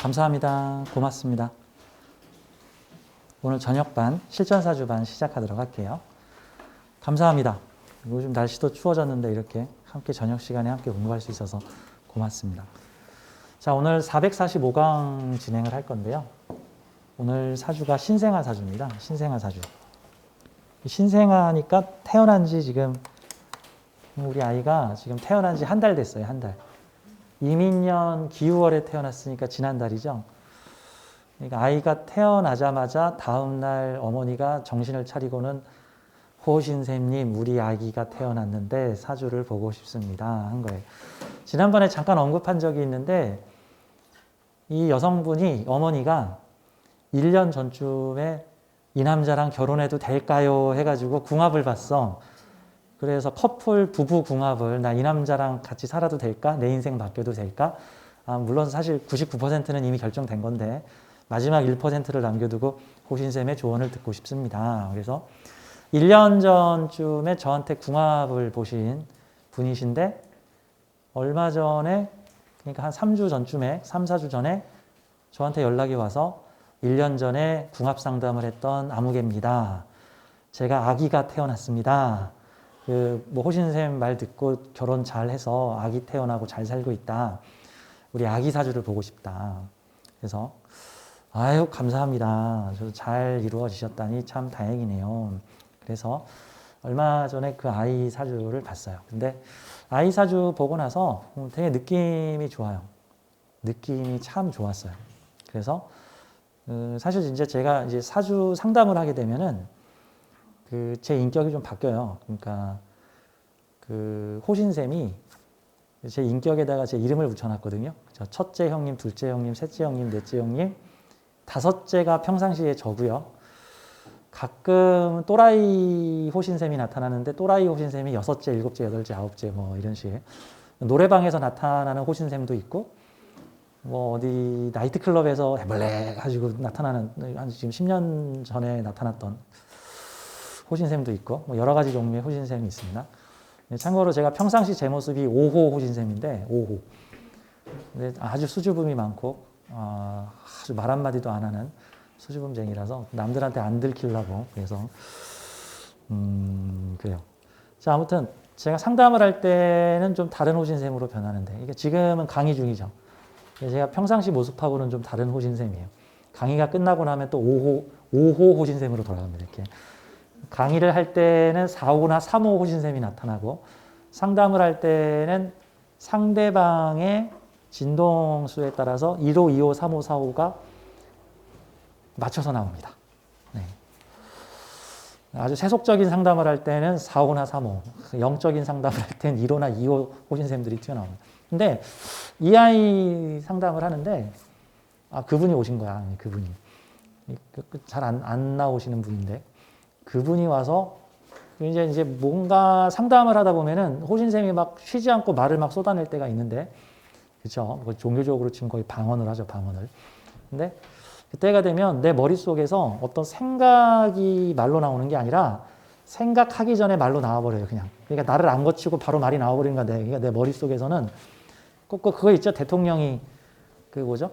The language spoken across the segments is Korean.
감사합니다. 고맙습니다. 오늘 저녁반, 실전사주반 시작하도록 할게요. 감사합니다. 요즘 날씨도 추워졌는데 이렇게 함께 저녁 시간에 함께 공부할 수 있어서 고맙습니다. 자, 오늘 445강 진행을 할 건데요. 오늘 사주가 신생아 사주입니다. 신생아 사주. 신생아니까 태어난 지 지금 우리 아이가 지금 태어난 지 한 달 됐어요. 한 달. 이민년 기우월에 태어났으니까 지난달이죠. 그러니까 아이가 태어나자마자 다음날 어머니가 정신을 차리고는 호신쌤님 우리 아기가 태어났는데 사주를 보고 싶습니다 한 거예요. 지난번에 잠깐 언급한 적이 있는데 이 여성분이 어머니가 1년 전쯤에 이 남자랑 결혼해도 될까요 해가지고 궁합을 봤어. 그래서 커플 부부 궁합을 나 이 남자랑 같이 살아도 될까? 내 인생 맡겨도 될까? 물론 사실 99%는 이미 결정된 건데 마지막 1%를 남겨두고 호신쌤의 조언을 듣고 싶습니다. 그래서 1년 전쯤에 저한테 궁합을 보신 분이신데 얼마 전에 그러니까 한 3주 전쯤에 3, 4주 전에 저한테 연락이 와서 1년 전에 궁합 상담을 했던 아무개입니다. 제가 아기가 태어났습니다. 뭐 호신쌤 말 듣고 결혼 잘 해서 아기 태어나고 잘 살고 있다. 우리 아기 사주를 보고 싶다. 그래서 아유 감사합니다. 저도 잘 이루어지셨다니 참 다행이네요. 그래서 얼마 전에 그 아이 사주를 봤어요. 근데 아이 사주 보고 나서 되게 느낌이 좋아요. 느낌이 참 좋았어요. 그래서 사실 이제 제가 이제 사주 상담을 하게 되면은 제 인격이 좀 바뀌어요. 그러니까 호신쌤이 제 인격에다가 제 이름을 붙여놨거든요. 첫째 형님, 둘째 형님, 셋째 형님, 넷째 형님, 다섯째가 평상시에 저고요. 가끔 또라이 호신쌤이 나타나는데 또라이 호신쌤이 여섯째, 일곱째, 여덟째, 아홉째 뭐 이런 식의 노래방에서 나타나는 호신쌤도 있고 뭐 어디 나이트클럽에서 해볼래 가지고 나타나는 한 지금 10년 전에 나타났던 호신쌤도 있고 뭐 여러 가지 종류의 호신쌤이 있습니다. 참고로 제가 평상시 제 모습이 5호 호신쌤인데 5호. 근데 아주 수줍음이 많고 아주 말 한마디도 안 하는 수줍음쟁이라서 남들한테 안 들키려고 그래서 그래요. 자, 아무튼 제가 상담을 할 때는 좀 다른 호신쌤으로 변하는데 이게 지금은 강의 중이죠. 제가 평상시 모습하고는 좀 다른 호신쌤이에요. 강의가 끝나고 나면 또 5호 호신쌤으로 돌아갑니다. 이렇게. 강의를 할 때는 4호나 3호 호신쌤이 나타나고 상담을 할 때는 상대방의 진동수에 따라서 1호, 2호, 3호, 4호가 맞춰서 나옵니다. 네. 아주 세속적인 상담을 할 때는 4호나 3호, 영적인 상담을 할 때는 1호나 2호 호신쌤들이 튀어나옵니다. 근데 이 아이 상담을 하는데 그분이 오신 거야. 그분이. 잘 안 나오시는 분인데 그분이 와서 이제 뭔가 상담을 하다 보면은 호신쌤이 막 쉬지 않고 말을 막 쏟아낼 때가 있는데 그렇죠. 종교적으로 지금 거의 방언을 하죠. 방언을. 근데 그때가 되면 내 머릿속에서 어떤 생각이 말로 나오는 게 아니라 생각하기 전에 말로 나와버려요. 그냥. 그러니까 나를 안 거치고 바로 말이 나와버리는 거야. 그러니까 내 머릿속에서는 꼭 그거 있죠. 대통령이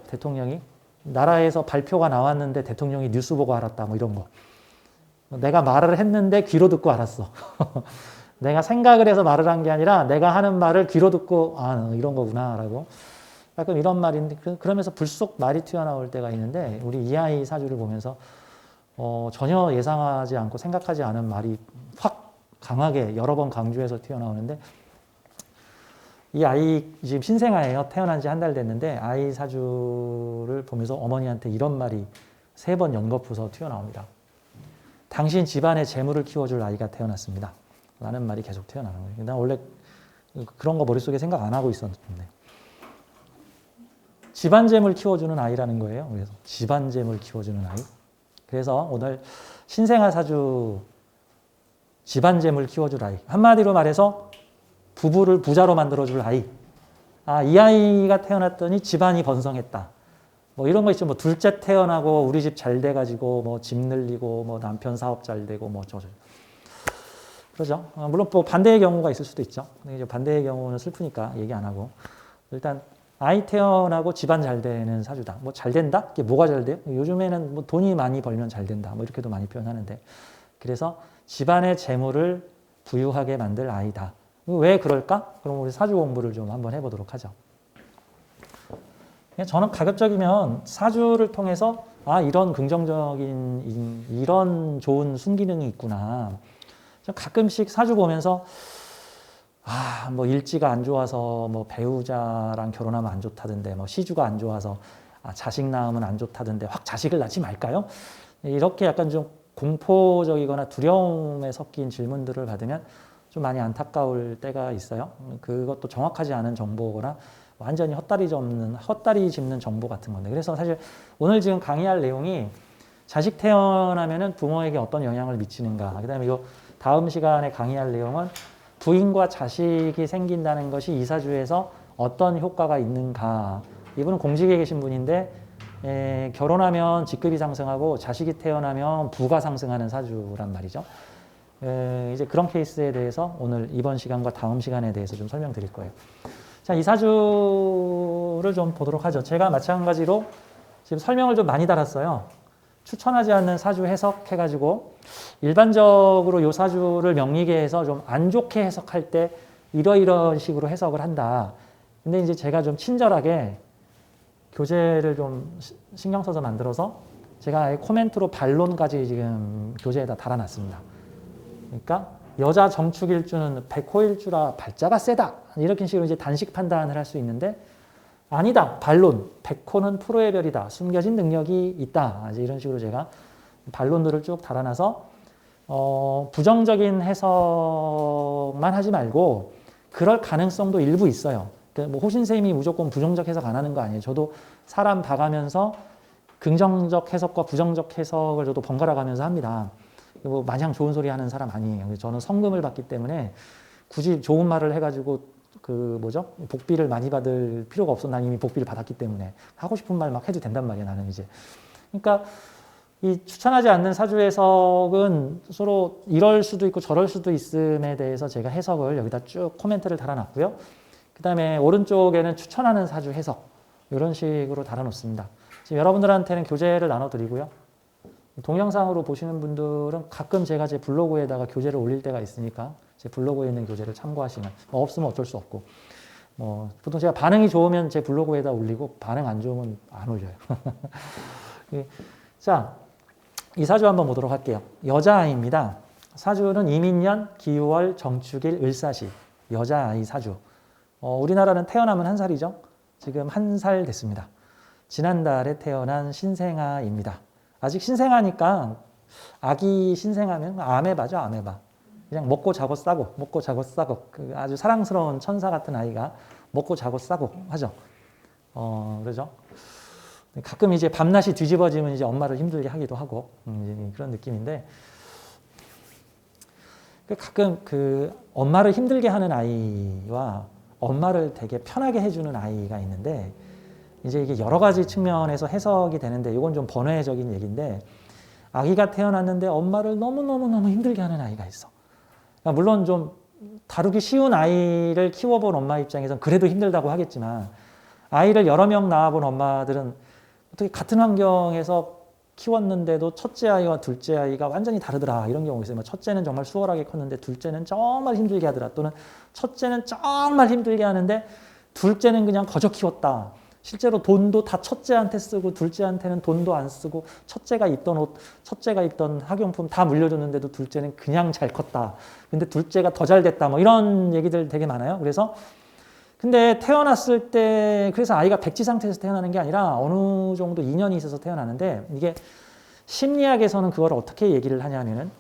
대통령이 나라에서 발표가 나왔는데 대통령이 뉴스 보고 알았다. 뭐 이런 거. 내가 말을 했는데 귀로 듣고 알았어. 내가 생각을 해서 말을 한 게 아니라 내가 하는 말을 귀로 듣고 이런 거구나 라고 약간 이런 말인데 그러면서 불쑥 말이 튀어나올 때가 있는데 우리 이 아이 사주를 보면서 전혀 예상하지 않고 생각하지 않은 말이 확 강하게 여러 번 강조해서 튀어나오는데 이 아이 지금 신생아예요. 태어난 지 한 달 됐는데 아이 사주를 보면서 어머니한테 이런 말이 3번 연거푸서 튀어나옵니다. 당신 집안의 재물을 키워줄 아이가 태어났습니다. 라는 말이 계속 튀어나오는 거예요. 난 원래 그런 거 머릿속에 생각 안 하고 있었는데. 집안 재물 키워주는 아이라는 거예요. 그래서 집안 재물 키워주는 아이. 그래서 오늘 신생아 사주 집안 재물 키워줄 아이. 한마디로 말해서 부부를 부자로 만들어줄 아이. 이 아이가 태어났더니 집안이 번성했다. 뭐 이런 거 있죠. 뭐 둘째 태어나고 우리 집 잘 돼가지고 뭐 집 늘리고 뭐 남편 사업 잘 되고 뭐 저저. 그러죠. 물론 뭐 반대의 경우가 있을 수도 있죠. 근데 이제 반대의 경우는 슬프니까 얘기 안 하고 일단 아이 태어나고 집안 잘 되는 사주다. 뭐 잘 된다? 이게 뭐가 잘 돼요? 요즘에는 뭐 돈이 많이 벌면 잘 된다. 뭐 이렇게도 많이 표현하는데 그래서 집안의 재물을 부유하게 만들 아이다. 왜 그럴까? 그럼 우리 사주 공부를 좀 한번 해보도록 하죠. 저는 가급적이면 사주를 통해서 이런 긍정적인 이런 좋은 순기능이 있구나. 가끔씩 사주 보면서 뭐 일지가 안 좋아서 뭐 배우자랑 결혼하면 안 좋다던데 뭐 시주가 안 좋아서 자식 낳으면 안 좋다던데 확 자식을 낳지 말까요? 이렇게 약간 좀 공포적이거나 두려움에 섞인 질문들을 받으면 좀 많이 안타까울 때가 있어요. 그것도 정확하지 않은 정보거나 완전히 헛다리 짚는 정보 같은 건데. 그래서 사실 오늘 지금 강의할 내용이 자식 태어나면은 부모에게 어떤 영향을 미치는가. 그다음에 이 다음 시간에 강의할 내용은 부인과 자식이 생긴다는 것이 이 사주에서 어떤 효과가 있는가. 이분은 공직에 계신 분인데 결혼하면 직급이 상승하고 자식이 태어나면 부가 상승하는 사주란 말이죠. 이제 그런 케이스에 대해서 오늘 이번 시간과 다음 시간에 대해서 좀 설명드릴 거예요. 자, 이 사주를 좀 보도록 하죠. 제가 마찬가지로 지금 설명을 좀 많이 달았어요. 추천하지 않는 사주 해석해가지고 일반적으로 이 사주를 명리계에서 좀 안 좋게 해석할 때 이런 식으로 해석을 한다. 근데 이제 제가 좀 친절하게 교재를 좀 신경 써서 만들어서 제가 코멘트로 반론까지 지금 교재에다 달아놨습니다. 그러니까 여자 정축일주는 백호일주라 발자가 세다. 이렇게 식으로 이제 단식 판단을 할 수 있는데 아니다. 반론. 백호는 프로의 별이다. 숨겨진 능력이 있다. 이제 이런 식으로 제가 반론들을 쭉 달아놔서 부정적인 해석만 하지 말고 그럴 가능성도 일부 있어요. 그러니까 뭐 호신쌤이 무조건 부정적 해석 안 하는 거 아니에요. 저도 사람 봐가면서 긍정적 해석과 부정적 해석을 저도 번갈아 가면서 합니다. 뭐 마냥 좋은 소리 하는 사람 아니에요. 저는 성금을 받기 때문에 굳이 좋은 말을 해가지고 복비를 많이 받을 필요가 없어. 난 이미 복비를 받았기 때문에 하고 싶은 말 막 해도 된단 말이야, 나는 이제. 그러니까 이 추천하지 않는 사주 해석은 서로 이럴 수도 있고 저럴 수도 있음에 대해서 제가 해석을 여기다 쭉 코멘트를 달아놨고요. 그 다음에 오른쪽에는 추천하는 사주 해석 이런 식으로 달아놓습니다. 지금 여러분들한테는 교재를 나눠드리고요. 동영상으로 보시는 분들은 가끔 제가 제 블로그에다가 교재를 올릴 때가 있으니까 제 블로그에 있는 교재를 참고하시면 없으면 어쩔 수 없고 보통 제가 반응이 좋으면 제 블로그에다 올리고 반응 안 좋으면 안 올려요. 자, 이 사주 한번 보도록 할게요. 여자아이입니다. 사주는 이민년, 기월, 정축일, 을사시 여자아이 사주. 우리나라는 태어나면 1살이죠. 지금 1살 됐습니다. 지난달에 태어난 신생아입니다. 아직 신생아니까 아기 신생하면 아메바죠, 아메바. 그냥 먹고 자고 싸고 그 아주 사랑스러운 천사 같은 아이가 먹고 자고 싸고 하죠. 그러죠. 가끔 이제 밤낮이 뒤집어지면 이제 엄마를 힘들게 하기도 하고 이제 그런 느낌인데 가끔 그 엄마를 힘들게 하는 아이와 엄마를 되게 편하게 해주는 아이가 있는데 이제 이게 여러 가지 측면에서 해석이 되는데 이건 좀 번외적인 얘기인데 아기가 태어났는데 엄마를 너무너무 힘들게 하는 아이가 있어. 그러니까 물론 좀 다루기 쉬운 아이를 키워본 엄마 입장에서는 그래도 힘들다고 하겠지만 아이를 여러 명 낳아본 엄마들은 어떻게 같은 환경에서 키웠는데도 첫째 아이와 둘째 아이가 완전히 다르더라 이런 경우가 있어요. 첫째는 정말 수월하게 컸는데 둘째는 정말 힘들게 하더라. 또는 첫째는 정말 힘들게 하는데 둘째는 그냥 거저 키웠다. 실제로 돈도 다 첫째한테 쓰고 둘째한테는 돈도 안 쓰고 첫째가 입던 옷, 첫째가 입던 학용품 다 물려줬는데도 둘째는 그냥 잘 컸다. 근데 둘째가 더 잘 됐다. 뭐 이런 얘기들 되게 많아요. 그래서 근데 태어났을 때 그래서 아이가 백지 상태에서 태어나는 게 아니라 어느 정도 인연이 있어서 태어나는데 이게 심리학에서는 그걸 어떻게 얘기를 하냐면은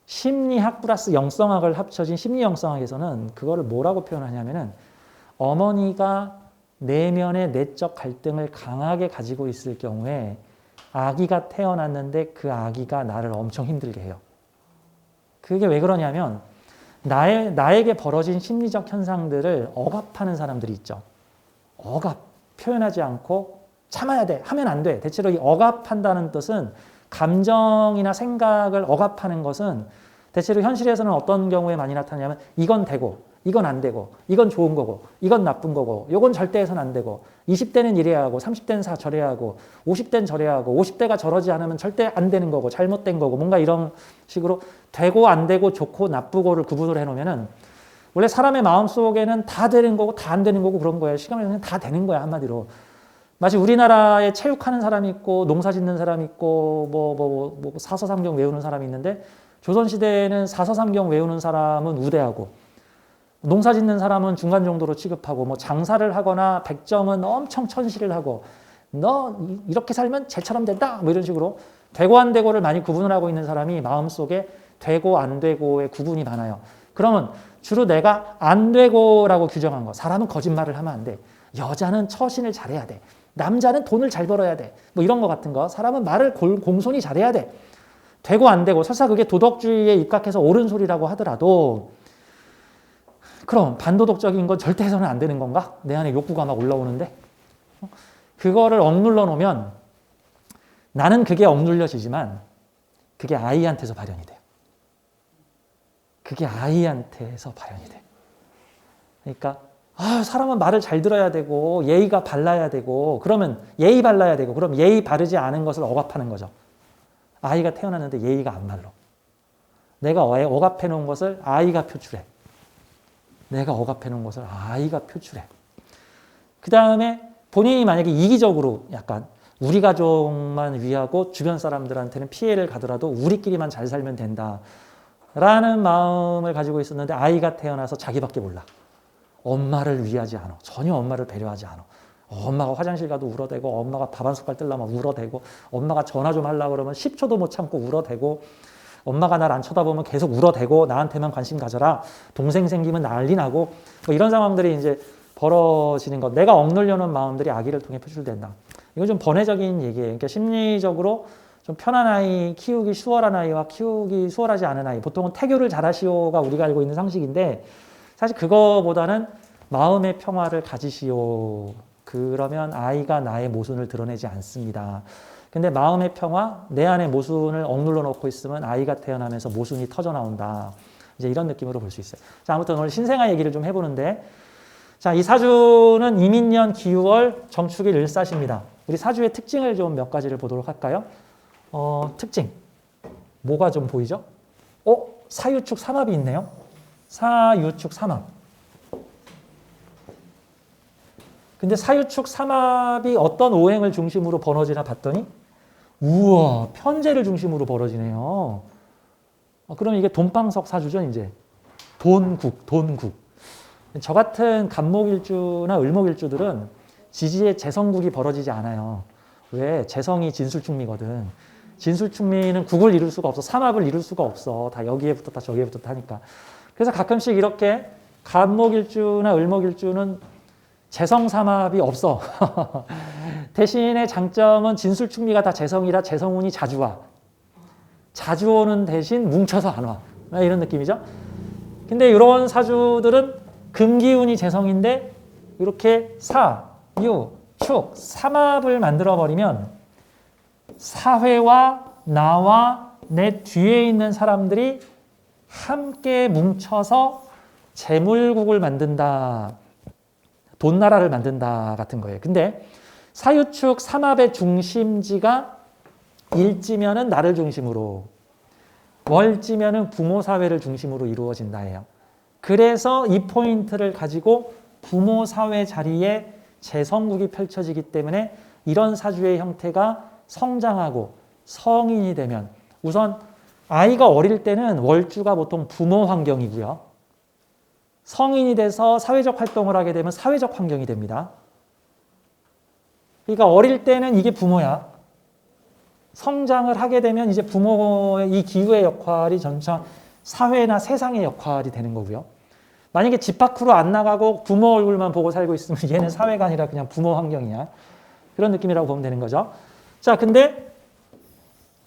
심리학 플러스 영성학을 합쳐진 심리 영성학에서는 그거를 뭐라고 표현하냐면은 어머니가 내면의 내적 갈등을 강하게 가지고 있을 경우에 아기가 태어났는데 그 아기가 나를 엄청 힘들게 해요. 그게 왜 그러냐면 나에게 벌어진 심리적 현상들을 억압하는 사람들이 있죠. 억압, 표현하지 않고 참아야 돼. 하면 안 돼. 대체로 이 억압한다는 뜻은 감정이나 생각을 억압하는 것은 대체로 현실에서는 어떤 경우에 많이 나타나냐면 이건 되고 이건 안 되고 이건 좋은 거고 이건 나쁜 거고 이건 절대 해서는 안 되고 20대는 이래야 하고 30대는 저래야 하고 50대는 저래야 하고 50대가 저러지 않으면 절대 안 되는 거고 잘못된 거고 뭔가 이런 식으로 되고 안 되고 좋고 나쁘고를 구분을 해놓으면은 원래 사람의 마음속에는 다 되는 거고 다 안 되는 거고 그런 거예요. 시간에는 다 되는 거야 한마디로. 마치 우리나라에 체육하는 사람이 있고 농사 짓는 사람이 있고 뭐 사서삼경 외우는 사람이 있는데 조선시대에는 사서삼경 외우는 사람은 우대하고 농사 짓는 사람은 중간 정도로 취급하고 뭐 장사를 하거나 백정은 엄청 천시를 하고 너 이렇게 살면 쟤처럼 된다 뭐 이런 식으로 되고 안 되고를 많이 구분을 하고 있는 사람이 마음속에 되고 안 되고의 구분이 많아요. 그러면 주로 내가 안 되고라고 규정한 거. 사람은 거짓말을 하면 안 돼. 여자는 처신을 잘해야 돼. 남자는 돈을 잘 벌어야 돼. 뭐 이런 거 같은 거. 사람은 말을 공손히 잘해야 돼. 되고 안 되고 설사 그게 도덕주의에 입각해서 옳은 소리라고 하더라도 그럼 반도덕적인 건 절대 해서는 안 되는 건가? 내 안에 욕구가 막 올라오는데 그거를 억눌러 놓으면 나는 그게 억눌려지지만 그게 아이한테서 발현이 돼요. 그게 아이한테서 발현이 돼. 그러니까 사람은 말을 잘 들어야 되고 예의가 발라야 되고 그러면 예의 발라야 되고 그럼 예의 바르지 않은 것을 억압하는 거죠. 아이가 태어났는데 예의가 안 말로. 내가 억압해 놓은 것을 아이가 표출해. 내가 억압해 놓은 것을 아이가 표출해. 그 다음에 본인이 만약에 이기적으로 약간 우리 가족만 위하고 주변 사람들한테는 피해를 가더라도 우리끼리만 잘 살면 된다. 라는 마음을 가지고 있었는데 아이가 태어나서 자기밖에 몰라. 엄마를 위하지 않아. 전혀 엄마를 배려하지 않아. 엄마가 화장실 가도 울어대고 엄마가 밥 한 숟갈 뜨려면 울어대고 엄마가 전화 좀 하려고 그러면 10초도 못 참고 울어대고 엄마가 날 안 쳐다보면 계속 울어대고 나한테만 관심 가져라. 동생 생기면 난리 나고 뭐 이런 상황들이 이제 벌어지는 것. 내가 억누르려 놓은 마음들이 아기를 통해 표출된다. 이건 좀 번외적인 얘기예요. 그러니까 심리적으로 좀 편한 아이, 키우기 수월한 아이와 키우기 수월하지 않은 아이. 보통은 태교를 잘하시오가 우리가 알고 있는 상식인데 사실 그거보다는 마음의 평화를 가지시오. 그러면 아이가 나의 모순을 드러내지 않습니다. 근데 마음의 평화, 내 안에 모순을 억눌러 놓고 있으면 아이가 태어나면서 모순이 터져 나온다. 이제 이런 느낌으로 볼 수 있어요. 자, 아무튼 오늘 신생아 얘기를 좀 해보는데 자, 이 사주는 이민년 기유월 정축일 일사시입니다. 우리 사주의 특징을 좀 몇 가지를 보도록 할까요? 특징. 뭐가 좀 보이죠? 사유축 삼합이 있네요. 사유축 삼합. 근데 사유축 삼합이 어떤 오행을 중심으로 벌어지나 봤더니 우와, 편재를 중심으로 벌어지네요. 그럼 이게 돈방석 사주죠, 이제. 돈국. 저 같은 간목일주나 을목일주들은 지지에 재성국이 벌어지지 않아요. 왜? 재성이 진술충미거든. 진술충미는 국을 이룰 수가 없어. 삼합을 이룰 수가 없어. 다 여기에 붙었다 저기에 붙었다 하니까. 그래서 가끔씩 이렇게 간목일주나 을목일주는 재성삼합이 없어. 대신에 장점은 진술충미가 다 재성이라 재성운이 자주 와. 자주 오는 대신 뭉쳐서 안 와. 이런 느낌이죠. 근데 이런 사주들은 금기운이 재성인데 이렇게 사, 유, 축, 삼합을 만들어버리면 사회와 나와 내 뒤에 있는 사람들이 함께 뭉쳐서 재물국을 만든다. 돈나라를 만든다 같은 거예요. 근데 사유축 삼합의 중심지가 일지면은 나를 중심으로, 월지면은 부모 사회를 중심으로 이루어진다예요. 그래서 이 포인트를 가지고 부모 사회 자리에 재성국이 펼쳐지기 때문에 이런 사주의 형태가 성장하고 성인이 되면 우선 아이가 어릴 때는 월주가 보통 부모 환경이고요. 성인이 돼서 사회적 활동을 하게 되면 사회적 환경이 됩니다. 그러니까 어릴 때는 이게 부모야. 성장을 하게 되면 이제 부모의 이 기후의 역할이 전차 사회나 세상의 역할이 되는 거고요. 만약에 집 밖으로 안 나가고 부모 얼굴만 보고 살고 있으면 얘는 사회가 아니라 그냥 부모 환경이야. 그런 느낌이라고 보면 되는 거죠. 자, 근데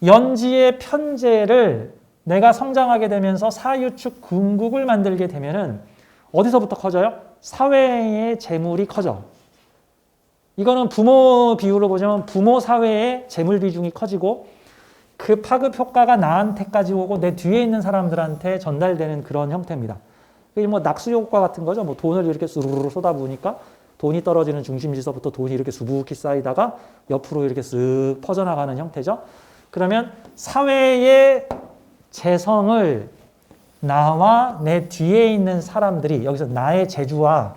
연지의 편재를 내가 성장하게 되면서 사유축 금국을 만들게 되면은 어디서부터 커져요? 사회의 재물이 커져. 이거는 부모 비유로 보자면 부모 사회의 재물 비중이 커지고 그 파급 효과가 나한테까지 오고 내 뒤에 있는 사람들한테 전달되는 그런 형태입니다. 이게 뭐 낙수 효과 같은 거죠. 뭐 돈을 이렇게 수르르 쏟아부으니까 돈이 떨어지는 중심지서부터 돈이 이렇게 수북히 쌓이다가 옆으로 이렇게 쓱 퍼져나가는 형태죠. 그러면 사회의 재성을 나와 내 뒤에 있는 사람들이, 여기서 나의 재주와,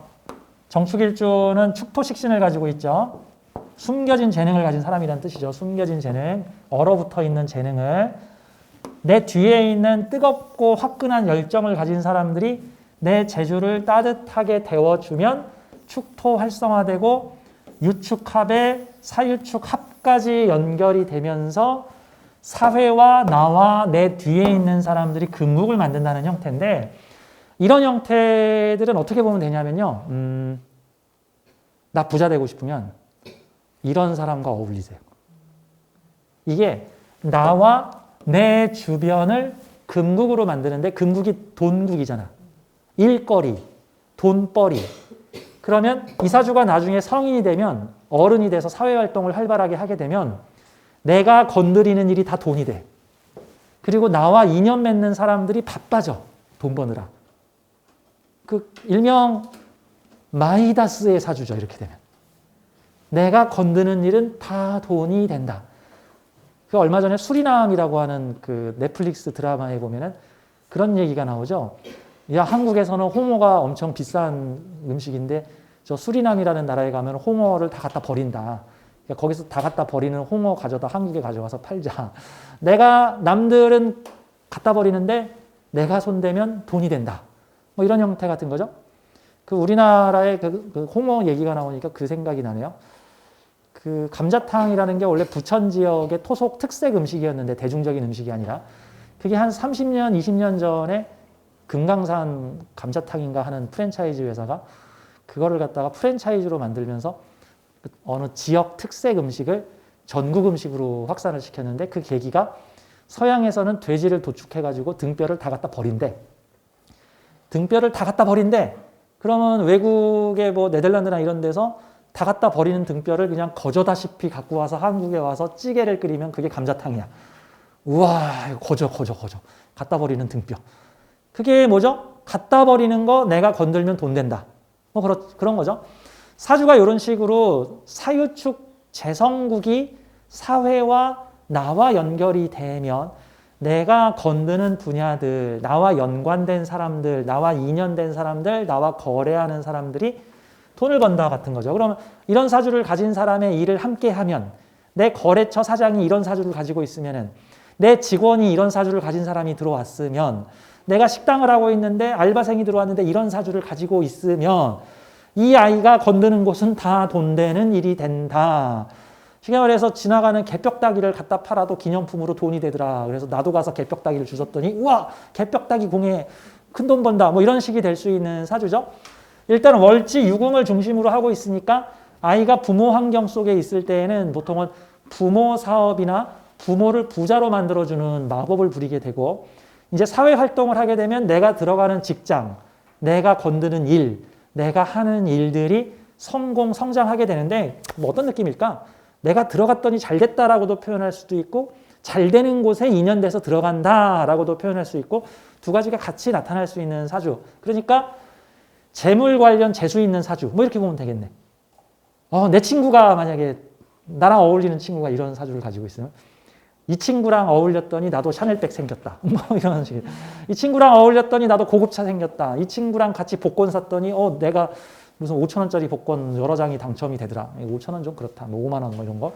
정축일주는 축토식신을 가지고 있죠. 숨겨진 재능을 가진 사람이라는 뜻이죠. 숨겨진 재능, 얼어붙어 있는 재능을, 내 뒤에 있는 뜨겁고 화끈한 열정을 가진 사람들이 내 재주를 따뜻하게 데워주면 축토 활성화되고 유축합에 사유축합까지 연결이 되면서 사회와 나와 내 뒤에 있는 사람들이 금묵을 만든다는 형태인데, 이런 형태들은 어떻게 보면 되냐면요. 나 부자 되고 싶으면 이런 사람과 어울리세요. 이게 나와 내 주변을 금국으로 만드는데, 금국이 돈국이잖아. 일거리, 돈벌이. 그러면 이 사주가 나중에 성인이 되면, 어른이 돼서 사회활동을 활발하게 하게 되면 내가 건드리는 일이 다 돈이 돼. 그리고 나와 인연 맺는 사람들이 바빠져. 돈 버느라. 그 일명 마이다스의 사주죠. 이렇게 되면. 내가 건드는 일은 다 돈이 된다. 그 얼마 전에 수리남이라고 하는 그 넷플릭스 드라마에 보면은 그런 얘기가 나오죠. 야, 한국에서는 홍어가 엄청 비싼 음식인데 저 수리남이라는 나라에 가면 홍어를 다 갖다 버린다. 그러니까 거기서 다 갖다 버리는 홍어 가져다 한국에 가져와서 팔자. 남들은 갖다 버리는데 내가 손대면 돈이 된다. 뭐 이런 형태 같은 거죠. 그 우리나라의 그 홍어 얘기가 나오니까 그 생각이 나네요. 그 감자탕이라는 게 원래 부천 지역의 토속 특색 음식이었는데, 대중적인 음식이 아니라, 그게 한 30년, 20년 전에 금강산 감자탕인가 하는 프랜차이즈 회사가 그거를 갖다가 프랜차이즈로 만들면서 어느 지역 특색 음식을 전국 음식으로 확산을 시켰는데, 그 계기가 서양에서는 돼지를 도축해가지고 등뼈를 다 갖다 버린대. 등뼈를 다 갖다 버린대. 그러면 외국의 뭐 네덜란드나 이런 데서 다 갖다 버리는 등뼈를 그냥 거저다시피 갖고 와서 한국에 와서 찌개를 끓이면 그게 감자탕이야. 우와, 이거 거저. 갖다 버리는 등뼈. 그게 뭐죠? 갖다 버리는 거 내가 건들면 돈 된다. 뭐 그런 거죠. 사주가 이런 식으로 사유축 재성국이 사회와 나와 연결이 되면 내가 건드는 분야들, 나와 연관된 사람들, 나와 인연된 사람들, 나와 거래하는 사람들이 돈을 번다 같은 거죠. 그러면 이런 사주를 가진 사람의 일을 함께 하면, 내 거래처 사장이 이런 사주를 가지고 있으면은, 내 직원이 이런 사주를 가진 사람이 들어왔으면, 내가 식당을 하고 있는데 알바생이 들어왔는데 이런 사주를 가지고 있으면 이 아이가 건드는 곳은 다 돈 되는 일이 된다. 쉽게 말해서 지나가는 개벽다기를 갖다 팔아도 기념품으로 돈이 되더라. 그래서 나도 가서 개벽다기를 주웠더니 우와, 개벽다기 공예 큰 돈 번다. 뭐 이런 식이 될 수 있는 사주죠. 일단 월지 유금을 중심으로 하고 있으니까 아이가 부모 환경 속에 있을 때에는 보통은 부모 사업이나 부모를 부자로 만들어주는 마법을 부리게 되고, 이제 사회 활동을 하게 되면 내가 들어가는 직장, 내가 건드는 일, 내가 하는 일들이 성장하게 되는데, 뭐 어떤 느낌일까? 내가 들어갔더니 잘 됐다라고도 표현할 수도 있고, 잘 되는 곳에 인연돼서 들어간다라고도 표현할 수 있고, 두 가지가 같이 나타날 수 있는 사주. 그러니까 재물 관련 재수 있는 사주, 뭐 이렇게 보면 되겠네. 내 친구가 만약에 나랑 어울리는 친구가 이런 사주를 가지고 있으면, 이 친구랑 어울렸더니 나도 샤넬백 생겼다. 뭐 이런 식의. 이 친구랑 어울렸더니 나도 고급차 생겼다. 이 친구랑 같이 복권 샀더니 내가 무슨 5,000원짜리 복권 여러 장이 당첨이 되더라. 5,000원 좀 그렇다. 뭐 5만 원 뭐 이런 거.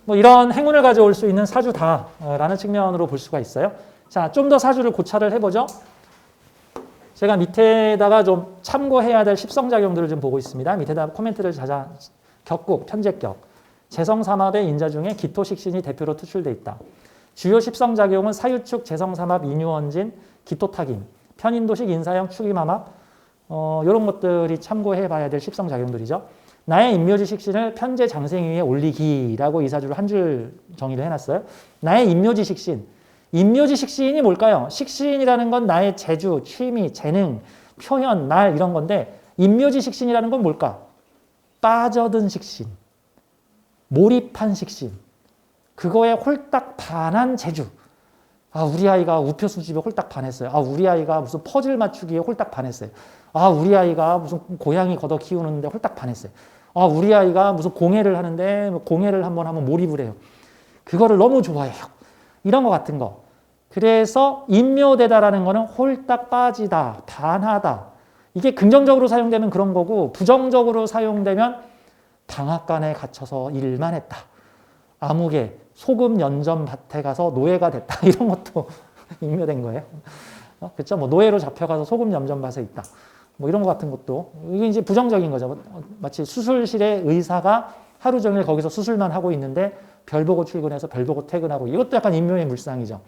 뭐 이런 행운을 가져올 수 있는 사주다라는 측면으로 볼 수가 있어요. 자, 좀 더 사주를 고찰을 해보죠. 제가 밑에다가 좀 참고해야 될 십성작용들을 좀 보고 있습니다. 밑에다 코멘트를 찾아. 격국, 편제격, 재성삼합의 인자 중에 기토식신이 대표로 투출되어 있다. 주요 십성작용은 사유축, 재성삼합, 인유원진, 기토탁임, 편인도식, 인사형, 축임함합, 이런 것들이 참고해 봐야 될 십성작용들이죠. 나의 인묘지 식신을 편제 장생 위에 올리기라고 이 사주를 한 줄 정의를 해놨어요. 나의 인묘지 식신. 인묘지 식신이 뭘까요? 식신이라는 건 나의 재주, 취미, 재능, 표현, 말 이런 건데, 인묘지 식신이라는 건 뭘까? 빠져든 식신, 몰입한 식신, 그거에 홀딱 반한 재주. 아, 우리 아이가 우표 수집에 홀딱 반했어요. 아, 우리 아이가 무슨 퍼즐 맞추기에 홀딱 반했어요. 아, 우리 아이가 무슨 고양이 걷어 키우는데 홀딱 반했어요. 아, 우리 아이가 무슨 공예를 하는데 공예를 한번 하면 몰입을 해요. 그거를 너무 좋아해요. 이런 거 같은 거. 그래서 인묘되다라는 거는 홀딱 빠지다, 반하다. 이게 긍정적으로 사용되면 그런 거고 부정적으로 사용되면 방앗간에 갇혀서 일만 했다. 아무개, 소금 연전 밭에 가서 노예가 됐다. 이런 것도 인묘된 거예요. 그렇죠? 뭐 노예로 잡혀가서 소금 연전 밭에 있다. 뭐 이런 것 같은 것도 이게 이제 부정적인 거죠. 마치 수술실에 의사가 하루 종일 거기서 수술만 하고 있는데 별 보고 출근해서 별 보고 퇴근하고 이것도 약간 인묘의 물상이죠.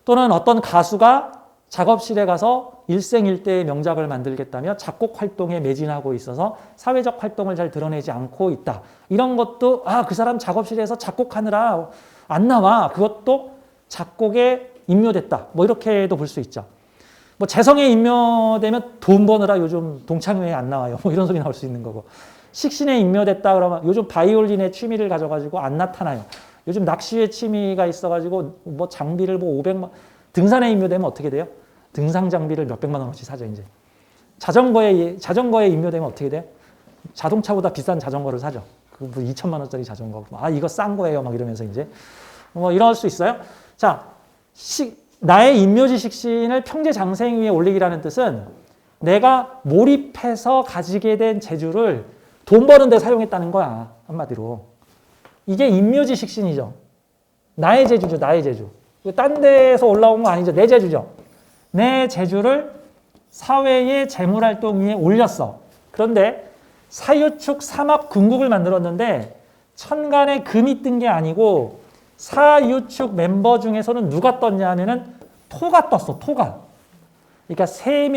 또는 어떤 가수가 작업실에 가서 일생일대의 명작을 만들겠다며 작곡 활동에 매진하고 있어서 사회적 활동을 잘 드러내지 않고 있다. 이런 것도 그 사람 작업실에서 작곡하느라 안 나와. 그것도 작곡에 인묘됐다. 뭐 이렇게도 볼 수 있죠. 뭐 재성에 인묘되면 돈 버느라 요즘 동창회에 안 나와요. 뭐 이런 소리 나올 수 있는 거고. 식신에 인묘됐다 그러면 요즘 바이올린의 취미를 가져가지고 안 나타나요. 요즘 낚시의 취미가 있어가지고 뭐 장비를 뭐 500만 등산에 인묘되면 어떻게 돼요? 등산 장비를 몇백만 원어치 사죠 이제. 자전거에 인묘되면 어떻게 돼? 자동차보다 비싼 자전거를 사죠. 그 2천만 원짜리 자전거. 이거 싼 거예요. 막 이러면서 이제 뭐 이럴 수 있어요. 자, 나의 인묘지 식신을 평제장생 위에 올리기라는 뜻은 내가 몰입해서 가지게 된 재주를 돈 버는 데 사용했다는 거야. 한마디로. 이게 인묘지 식신이죠. 나의 재주죠. 나의 재주. 딴 데에서 올라온 거 아니죠. 내 재주죠. 내 재주를 사회의 재물활동 위에 올렸어. 그런데 사유축 삼합 금국을 만들었는데 천간에 금이 뜬 게 아니고 사유축 멤버 중에서는 누가 떴냐 하면은 토가 떴어. 토가. 그러니까 세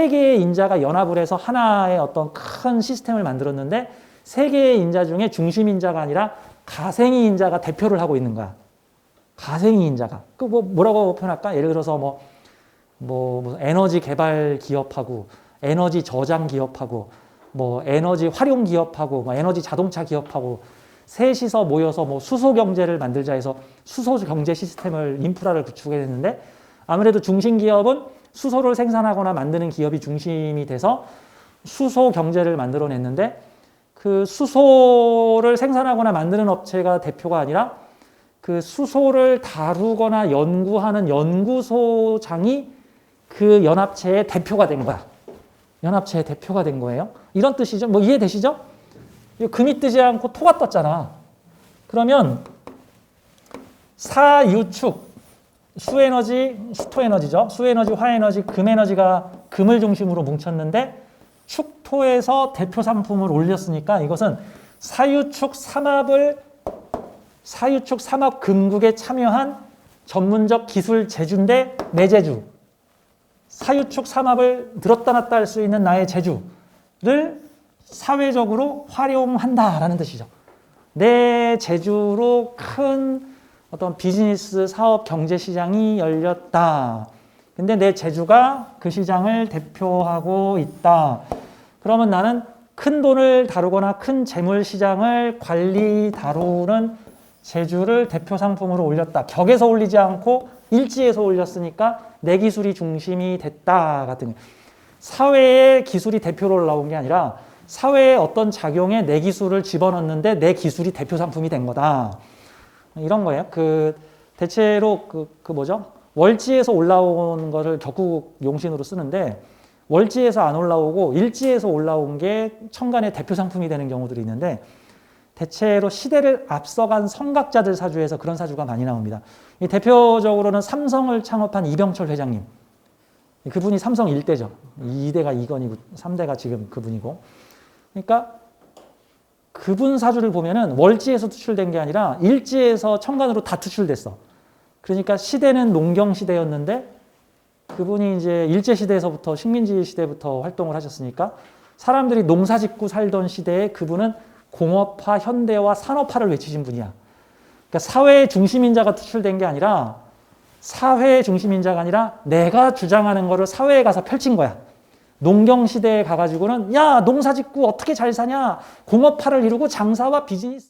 개의 인자가 연합을 해서 하나의 어떤 큰 시스템을 만들었는데 세 개의 인자 중에 중심 인자가 아니라 가생이 인자가 대표를 하고 있는 거야. 가생이 인자가. 뭐라고 표현할까? 예를 들어서 뭐 에너지 개발 기업하고 에너지 저장 기업하고 뭐 에너지 활용 기업하고 뭐 에너지 자동차 기업하고 셋이서 모여서 뭐 수소 경제를 만들자 해서 수소 경제 시스템을 인프라를 구축했는데 아무래도 중심 기업은 수소를 생산하거나 만드는 기업이 중심이 돼서 수소 경제를 만들어냈는데 그 수소를 생산하거나 만드는 업체가 대표가 아니라 그 수소를 다루거나 연구하는 연구소장이 그 연합체의 대표가 된 거야. 연합체의 대표가 된 거예요. 이런 뜻이죠. 뭐 이해되시죠? 금이 뜨지 않고 토가 떴잖아. 그러면 사유축, 수에너지, 수토에너지죠. 수에너지, 화에너지, 금에너지가 금을 중심으로 뭉쳤는데 축토에서 대표 상품을 올렸으니까 이것은 사유축 삼합 금국에 참여한 전문적 기술 재주인데 내 재주. 사유축 삼합을 들었다 놨다 할 수 있는 나의 재주를 사회적으로 활용한다라는 뜻이죠. 내 재주로 큰 어떤 비즈니스, 사업, 경제 시장이 열렸다. 근데 내 재주가 그 시장을 대표하고 있다. 그러면 나는 큰 돈을 다루거나 큰 재물 시장을 다루는 재주를 대표 상품으로 올렸다. 격에서 올리지 않고 일지에서 올렸으니까 내 기술이 중심이 됐다 같은 거예요. 사회의 기술이 대표로 올라온 게 아니라 사회의 어떤 작용에 내 기술을 집어넣는데 내 기술이 대표 상품이 된 거다. 이런 거예요. 대체로 뭐죠? 월지에서 올라온 거를 격국 용신으로 쓰는데 월지에서 안 올라오고 일지에서 올라온 게 천간의 대표 상품이 되는 경우들이 있는데 대체로 시대를 앞서간 성각자들 사주에서 그런 사주가 많이 나옵니다. 대표적으로는 삼성을 창업한 이병철 회장님. 그분이 삼성 1대죠. 2대가 이건이고 3대가 지금 그분이고. 그러니까 그분 사주를 보면은 월지에서 투출된 게 아니라 일지에서 천간으로 다 투출됐어. 그러니까 시대는 농경 시대였는데 그분이 이제 일제 시대에서부터 식민지 시대부터 활동을 하셨으니까 사람들이 농사 짓고 살던 시대에 그분은 공업화, 현대화, 산업화를 외치신 분이야. 그러니까 사회의 중심인자가 투출된 게 아니라 사회의 중심인자가 아니라 내가 주장하는 거를 사회에 가서 펼친 거야. 농경 시대에 가가지고는 야 농사 짓고 어떻게 잘 사냐 공업화를 이루고 장사와 비즈니스